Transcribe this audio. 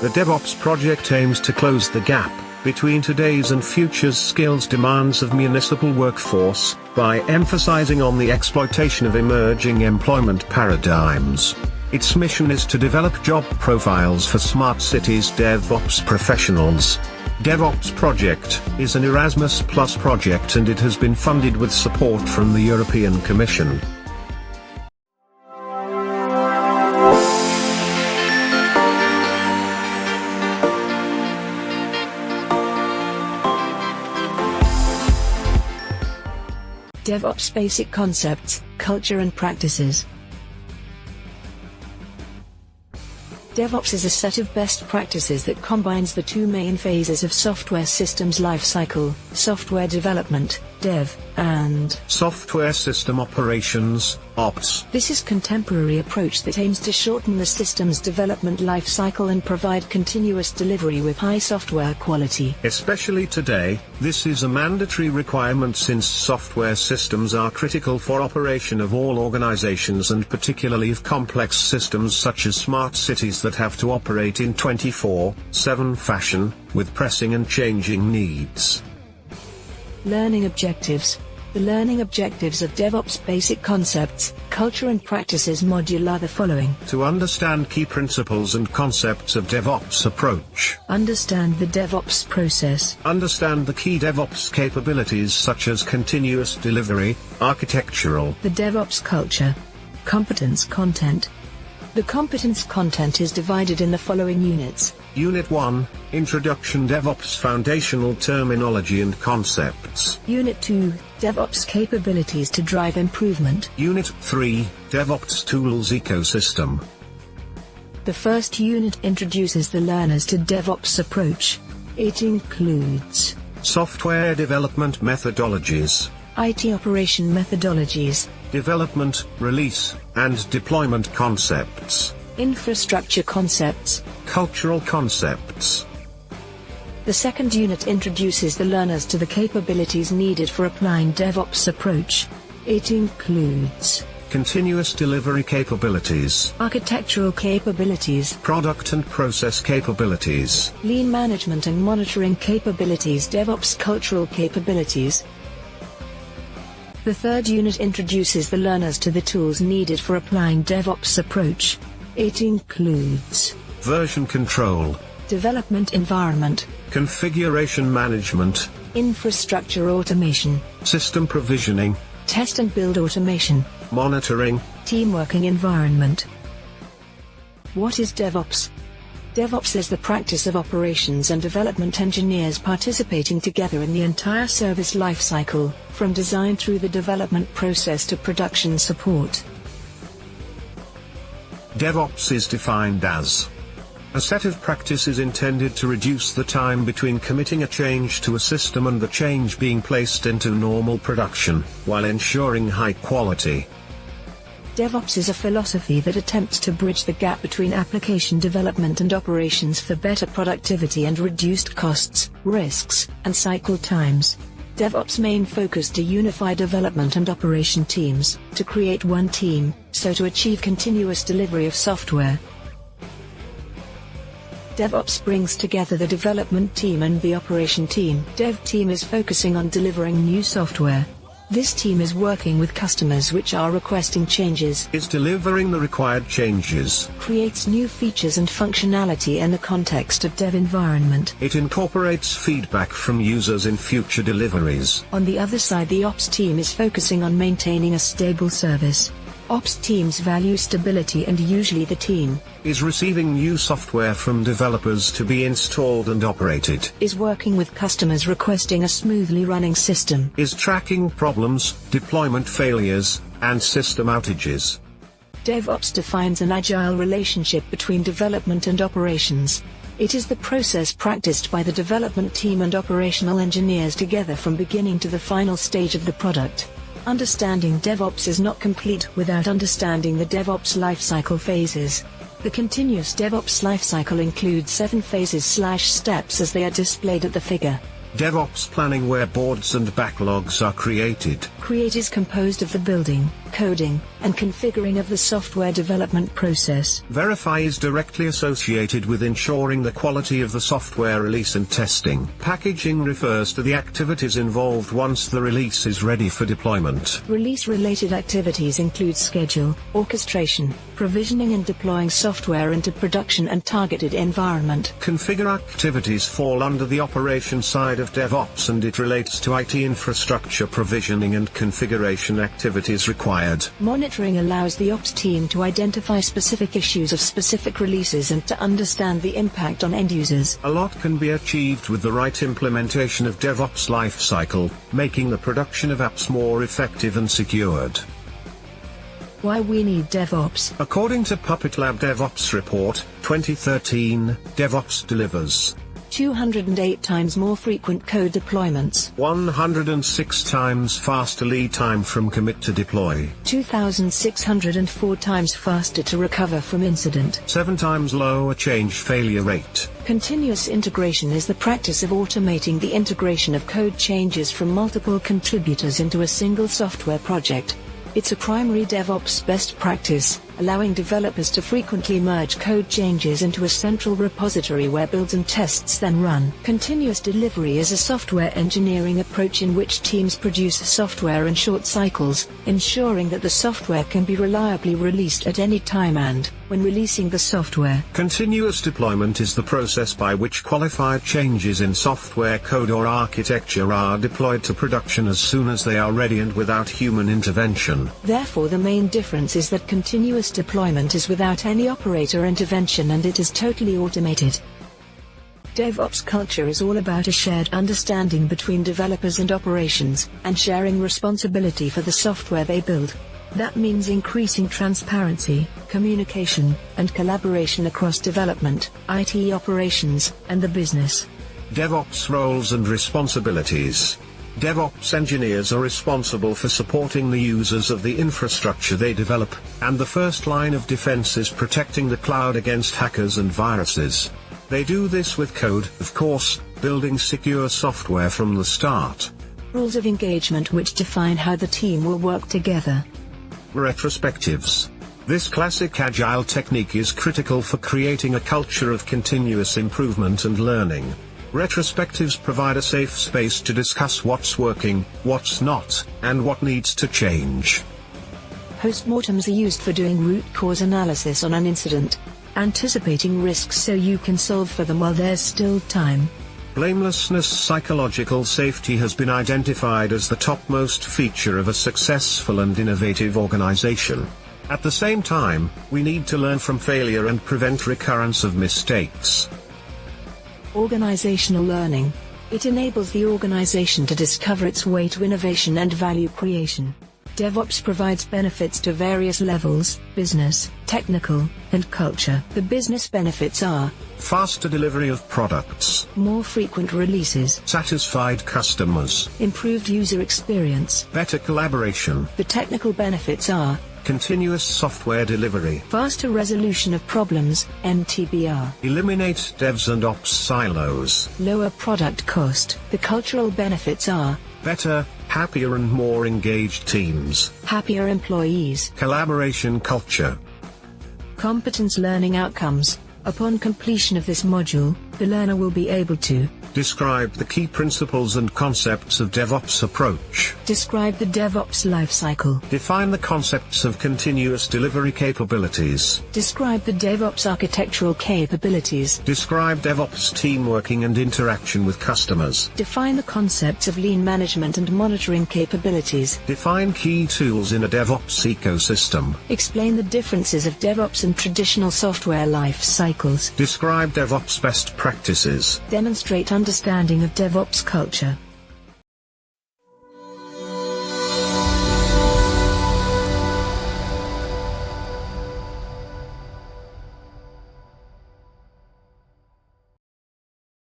The DevOps project aims to close the gap between today's and future's skills demands of municipal workforce, by emphasizing on the exploitation of emerging employment paradigms. Its mission is to develop job profiles for smart cities DevOps professionals. DevOps project is an Erasmus Plus project and it has been funded with support from the European Commission. DevOps Basic Concepts, Culture and Practices. DevOps is a set of best practices that combines the two main phases of software systems lifecycle: software development, dev, and software system operations, ops. This is a contemporary approach that aims to shorten the system's development lifecycle and provide continuous delivery with high software quality. Especially today, this is a mandatory requirement since software systems are critical for operation of all organizations and particularly of complex systems such as smart cities that have to operate in 24/7 fashion, with pressing and changing needs. Learning objectives. The learning objectives of DevOps Basic Concepts, Culture and Practices module are the following. To understand key principles and concepts of DevOps approach. Understand the DevOps process. Understand the key DevOps capabilities such as continuous delivery, architectural. The DevOps culture. Competence content. The competence content is divided in the following units. Unit 1, Introduction DevOps Foundational Terminology and Concepts. Unit 2, DevOps Capabilities to Drive Improvement. Unit 3, DevOps Tools Ecosystem. The first unit introduces the learners to DevOps approach. It includes software development methodologies, IT operation methodologies, development, release, and deployment concepts, infrastructure concepts, cultural concepts. The second unit introduces the learners to the capabilities needed for applying DevOps approach. It includes continuous delivery capabilities, architectural capabilities, product and process capabilities, lean management and monitoring capabilities, DevOps cultural capabilities. The third unit introduces the learners to the tools needed for applying DevOps approach. It includes version control, development environment, configuration management, infrastructure automation, system provisioning, test and build automation, monitoring, team working environment. What is DevOps? DevOps is the practice of operations and development engineers participating together in the entire service lifecycle, from design through the development process to production support. DevOps is defined as a set of practices intended to reduce the time between committing a change to a system and the change being placed into normal production, while ensuring high quality. DevOps is a philosophy that attempts to bridge the gap between application development and operations for better productivity and reduced costs, risks, and cycle times. DevOps' main focus to unify development and operation teams, to create one team, so to achieve continuous delivery of software. DevOps brings together the development team and the operation team. Dev team is focusing on delivering new software. This team is working with customers which are requesting changes, is delivering the required changes, creates new features and functionality in the context of dev environment. It incorporates feedback from users in future deliveries. On the other side, the ops team is focusing on maintaining a stable service. Ops teams value stability and usually the team is receiving new software from developers to be installed and operated, is working with customers requesting a smoothly running system, is tracking problems, deployment failures, and system outages. DevOps defines an agile relationship between development and operations. It is the process practiced by the development team and operational engineers together from beginning to the final stage of the product. Understanding DevOps is not complete without understanding the DevOps lifecycle phases. The continuous DevOps lifecycle includes 7 phases/steps as they are displayed at the figure. DevOps planning, where boards and backlogs are created. Create is composed of the building, coding, and configuring of the software development process. Verify is directly associated with ensuring the quality of the software release and testing. Packaging refers to the activities involved once the release is ready for deployment. Release-related activities include schedule, orchestration, provisioning and deploying software into production and targeted environment. Configure activities fall under the operation side of DevOps, and it relates to IT infrastructure provisioning and configuration activities required. Monitoring allows the ops team to identify specific issues of specific releases and to understand the impact on end users. A lot can be achieved with the right implementation of DevOps lifecycle, making the production of apps more effective and secured. Why we need DevOps. According to Puppet Lab DevOps Report, 2013, DevOps delivers 208 times more frequent code deployments, 106 times faster lead time from commit to deploy, 2,604 times faster to recover from incident, 7 times lower change failure rate. Continuous integration is the practice of automating the integration of code changes from multiple contributors into a single software project. It's a primary DevOps best practice, allowing developers to frequently merge code changes into a central repository where builds and tests then run. Continuous delivery is a software engineering approach in which teams produce software in short cycles, ensuring that the software can be reliably released at any time and, when releasing the software. Continuous deployment is the process by which qualified changes in software code or architecture are deployed to production as soon as they are ready and without human intervention. Therefore, the main difference is that continuous deployment is without any operator intervention and it is totally automated. DevOps culture is all about a shared understanding between developers and operations, and sharing responsibility for the software they build. That means increasing transparency, communication, and collaboration across development, IT operations, and the business. DevOps roles and responsibilities. DevOps engineers are responsible for supporting the users of the infrastructure they develop, and the first line of defense is protecting the cloud against hackers and viruses. They do this with code, of course, building secure software from the start. Rules of engagement which define how the team will work together. Retrospectives. This classic agile technique is critical for creating a culture of continuous improvement and learning. Retrospectives provide a safe space to discuss what's working, what's not, and what needs to change. Postmortems are used for doing root cause analysis on an incident, anticipating risks so you can solve for them while there's still time. Blamelessness. Psychological safety has been identified as the topmost feature of a successful and innovative organization. At the same time, we need to learn from failure and prevent recurrence of mistakes. Organizational learning. It enables the organization to discover its way to innovation and value creation. DevOps provides benefits to various levels: business, technical, and culture. The business benefits are faster delivery of products, more frequent releases, satisfied customers, improved user experience, better collaboration. The technical benefits are continuous software delivery, faster resolution of problems, MTBR, eliminate devs and ops silos, lower product cost. The cultural benefits are better, happier and more engaged teams, happier employees, collaboration culture. Competence learning outcomes. Upon completion of this module, the learner will be able to describe the key principles and concepts of DevOps approach, describe the DevOps lifecycle, define the concepts of continuous delivery capabilities, describe the DevOps architectural capabilities, describe DevOps team working and interaction with customers, define the concepts of lean management and monitoring capabilities, define key tools in a DevOps ecosystem, explain the differences of DevOps and traditional software life cycles, describe DevOps best practices, demonstrate understanding of DevOps culture.